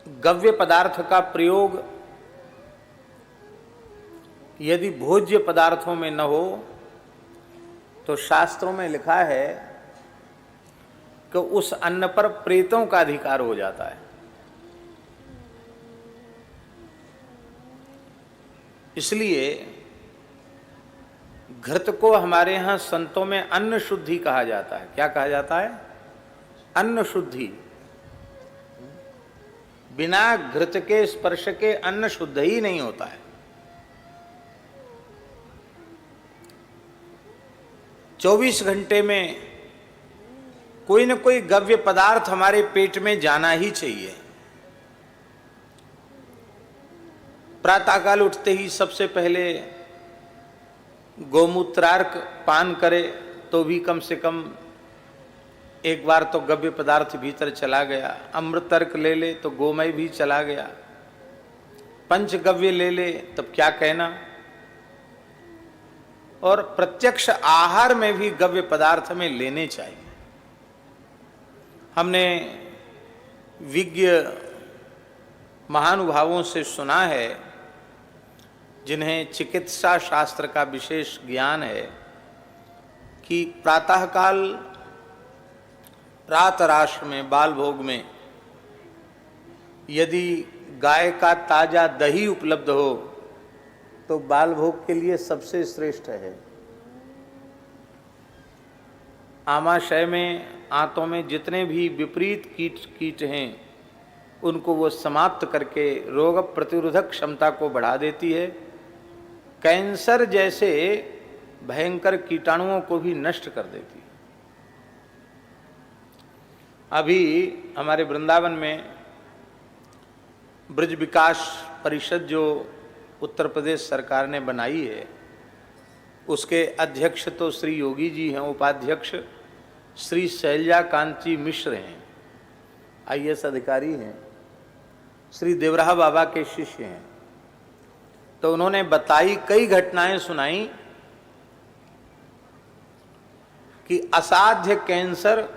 गव्य पदार्थ का प्रयोग यदि भोज्य पदार्थों में न हो तो शास्त्रों में लिखा है कि उस अन्न पर प्रेतों का अधिकार हो जाता है। इसलिए घृत को हमारे यहां संतों में अन्न शुद्धि कहा जाता है। क्या कहा जाता है? अन्न शुद्धि। बिना घृत के स्पर्श के अन्न शुद्ध ही नहीं होता है। 24 घंटे में कोई न कोई गव्य पदार्थ हमारे पेट में जाना ही चाहिए। प्रातःकाल उठते ही सबसे पहले गोमूत्रार्क पान करे तो भी कम से कम एक बार तो गव्य पदार्थ भीतर चला गया। अमृतर्क ले ले तो गोमय भी चला गया। पंचगव्य ले ले तब क्या कहना। और प्रत्यक्ष आहार में भी गव्य पदार्थ में लेने चाहिए। हमने विज्ञ महानुभावों से सुना है, जिन्हें चिकित्सा शास्त्र का विशेष ज्ञान है, कि प्रातःकाल रात राष्ट्र में बाल भोग में यदि गाय का ताजा दही उपलब्ध हो तो बाल भोग के लिए सबसे श्रेष्ठ है। आमाशय में, आंतों में जितने भी विपरीत कीट हैं उनको वो समाप्त करके रोग प्रतिरोधक क्षमता को बढ़ा देती है। कैंसर जैसे भयंकर कीटाणुओं को भी नष्ट कर देती है। अभी हमारे वृंदावन में ब्रज विकास परिषद जो उत्तर प्रदेश सरकार ने बनाई है, उसके अध्यक्ष तो श्री योगी जी हैं, उपाध्यक्ष श्री शैलजा कांति मिश्र हैं, IAS अधिकारी हैं, श्री देवराहा बाबा के शिष्य हैं। तो उन्होंने बताई, कई घटनाएं सुनाई कि असाध्य कैंसर,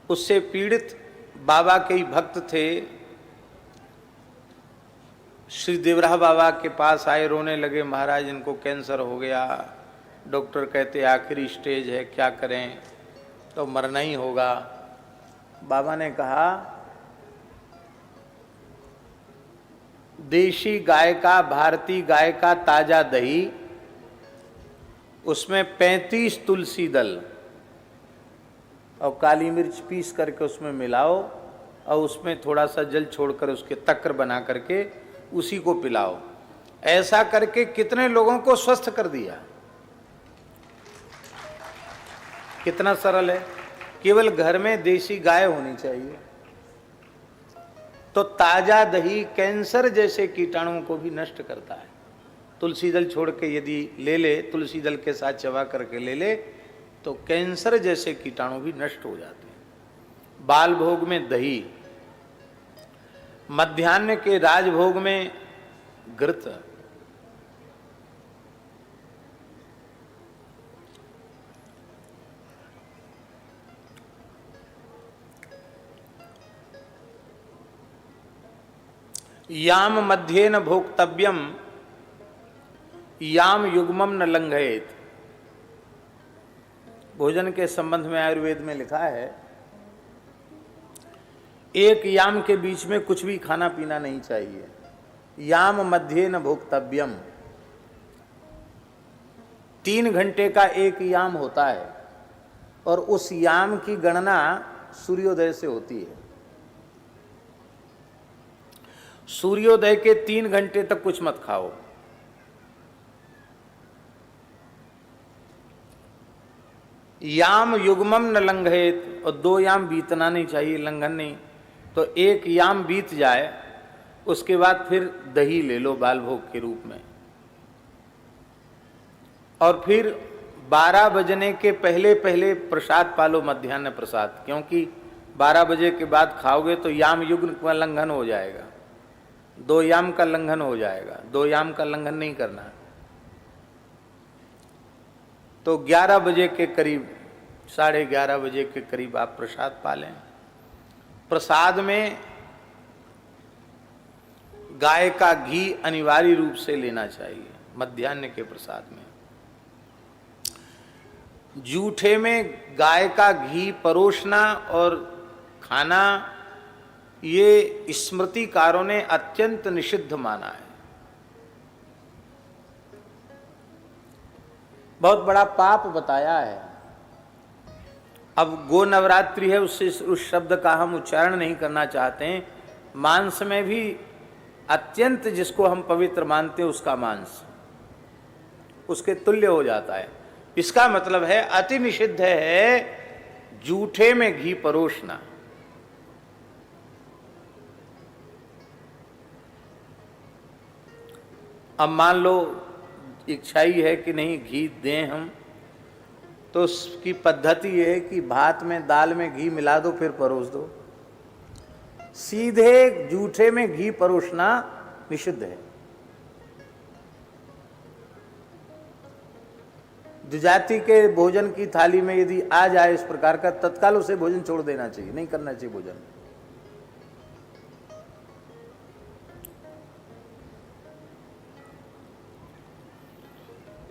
उससे पीड़ित बाबा के ही भक्त थे, श्री देवराहा बाबा के पास आए, रोने लगे, महाराज इनको कैंसर हो गया, डॉक्टर कहते आखिरी स्टेज है, क्या करें, तो मरना ही होगा। बाबा ने कहा, देशी गाय का, भारतीय गाय का ताजा दही, उसमें 35 तुलसी दल और काली मिर्च पीस करके उसमें मिलाओ और उसमें थोड़ा सा जल छोड़कर उसके तक्र बना करके उसी को पिलाओ। ऐसा करके कितने लोगों को स्वस्थ कर दिया। कितना सरल है। केवल घर में देशी गाय होनी चाहिए। तो ताजा दही कैंसर जैसे कीटाणुओं को भी नष्ट करता है। तुलसी दल छोड़ के यदि ले ले, तुलसी दल के साथ चबा करके ले ले, तो कैंसर जैसे कीटाणु भी नष्ट हो जाते हैं। बाल भोग में दही, मध्याह्न के राजभोग में घृत, याम मध्येन भोक्तव्यम याम युग्मम न लंघयेत। भोजन के संबंध में आयुर्वेद में लिखा है, एक याम के बीच में कुछ भी खाना पीना नहीं चाहिए। याम मध्येन भोक्तव्यम, 3 घंटे का एक याम होता है और उस याम की गणना सूर्योदय से होती है। सूर्योदय के 3 घंटे तक कुछ मत खाओ। याम युग्मम न लंघयेत, और 2 याम बीतना नहीं चाहिए, लंघन नहीं। तो 1 याम बीत जाए उसके बाद फिर दही ले लो बाल भोग के रूप में, और फिर 12 बजने के पहले पहले प्रसाद पालो, मध्याह्न प्रसाद, क्योंकि 12 बजे के बाद खाओगे तो याम युग्म का लंघन हो जाएगा, 2 याम का लंघन हो जाएगा। 2 याम का लंघन नहीं करना। तो 11 बजे के करीब, 11:30 बजे के करीब आप प्रसाद पा लें। प्रसाद में गाय का घी अनिवार्य रूप से लेना चाहिए मध्याह्न के प्रसाद में। जूठे में गाय का घी परोसना और खाना, ये स्मृतिकारों ने अत्यंत निषिद्ध माना है, बहुत बड़ा पाप बताया है। अब गो नवरात्रि है, उससे उस शब्द का हम उच्चारण नहीं करना चाहते हैं। मांस में भी अत्यंत जिसको हम पवित्र मानते हैं उसका मांस उसके तुल्य हो जाता है। इसका मतलब है अति निषिद्ध है जूठे में घी परोसना। अब मान लो इच्छा ही है कि नहीं घी दें हम, तो उसकी पद्धति यह है कि भात में दाल में घी मिला दो फिर परोस दो। सीधे जूठे में घी परोसना निषिद्ध है। द्विजाति के भोजन की थाली में यदि आ जाए इस प्रकार का, तत्काल उसे भोजन छोड़ देना चाहिए, नहीं करना चाहिए भोजन।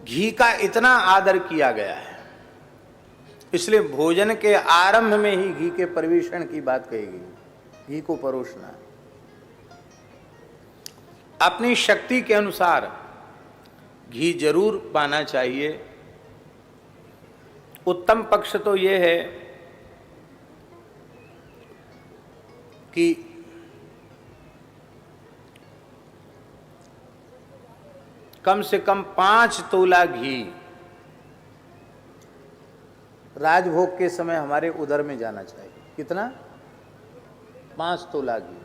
घी का इतना आदर किया गया है, इसलिए भोजन के आरंभ में ही घी के परिवेषण की बात कही गई। घी को परोसना अपनी शक्ति के अनुसार घी जरूर पाना चाहिए। उत्तम पक्ष तो यह है कि कम से कम 5 तोला घी राजभोग के समय हमारे उदर में जाना चाहिए। कितना? 5 तोला घी।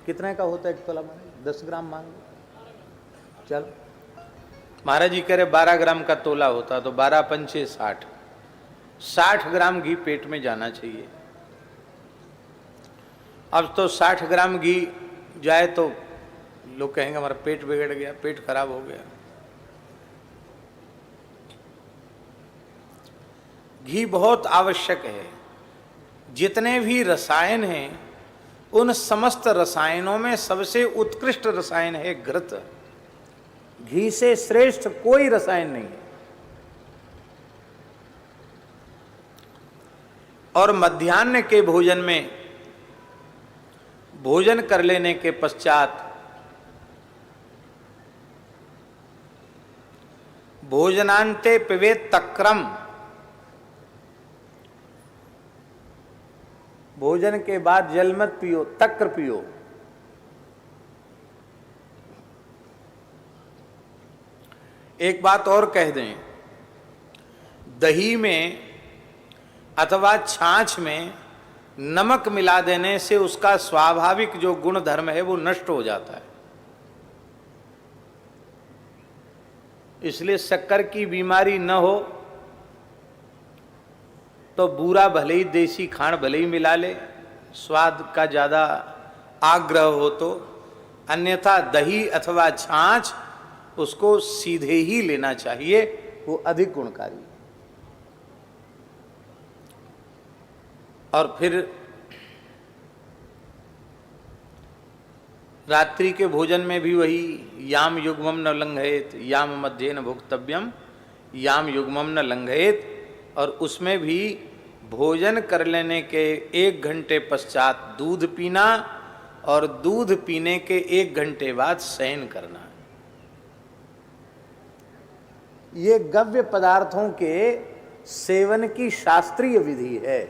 कितने का होता है 1 तोला? माने 10 ग्राम मान लो। चल, महाराज जी कह रहे 12 ग्राम का तोला होता, तो 12 पंचे 60, 60 ग्राम घी पेट में जाना चाहिए। अब तो 60 ग्राम घी जाए तो लोग कहेंगे हमारा पेट बिगड़ गया, पेट खराब हो गया। घी बहुत आवश्यक है। जितने भी रसायन हैं उन समस्त रसायनों में सबसे उत्कृष्ट रसायन है घृत। घी से श्रेष्ठ कोई रसायन नहीं है। और मध्याह्न के भोजन में भोजन कर लेने के पश्चात भोजनांते पिबेत तक्रम, भोजन के बाद जल मत पियो, तक्र पियो। एक बात और कह दें, दही में अथवा छाछ में नमक मिला देने से उसका स्वाभाविक जो गुण धर्म है वो नष्ट हो जाता है। इसलिए शक्कर की बीमारी न हो तो बूरा भले ही, देसी खांड भले ही मिला ले, स्वाद का ज़्यादा आग्रह हो तो, अन्यथा दही अथवा छाछ उसको सीधे ही लेना चाहिए, वो अधिक गुणकारी। और फिर रात्रि के भोजन में भी वही याम युग्मम न लंघयेत, याम मध्येन भोक्तव्यम, याम युग्मम न लंघयेत। और उसमें भी भोजन कर लेने के 1 घंटे पश्चात दूध पीना और दूध पीने के 1 घंटे बाद शयन करना। ये गव्य पदार्थों के सेवन की शास्त्रीय विधि है।